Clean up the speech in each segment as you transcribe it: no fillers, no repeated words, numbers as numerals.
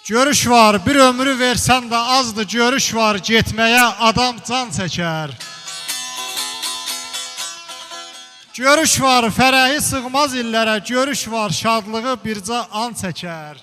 Görüş var, bir ömrü versən də azdır, görüş var, getməyə adam can çəkər. Görüş var, fərəhi sığmaz illərə, görüş var, şadlığı bircə an çəkər.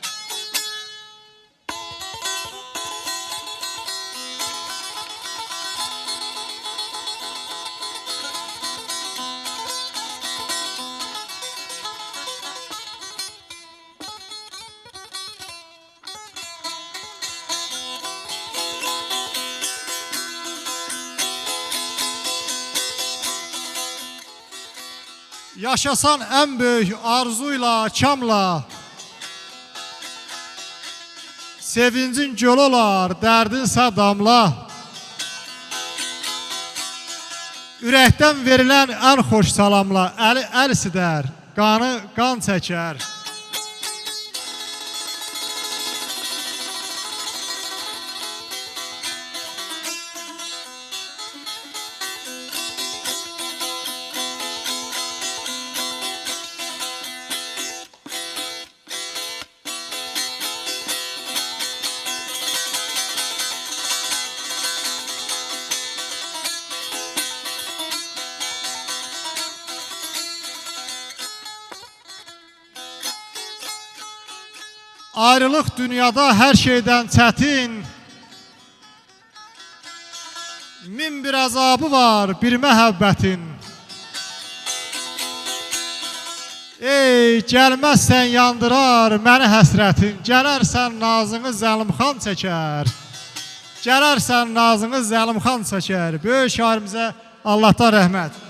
Yaşasan ən böyük arzuyla, kamla, sevincin göl olar, dərdinsə damla. Ürəkdən verilən ən xoş salamla, əli əl sidər, qanı qan çəkər. Ayrılıq dünyada hər şeydən çətin, min bir əzabı var bir məhəbbətin. Ey, gəlməzsən yandırar məni həsrətin, gələrsən nazını zəlimxan çəkər. Gələrsən nazını zəlimxan çəkər. Böyük şairimizə Allahdan rəhmət.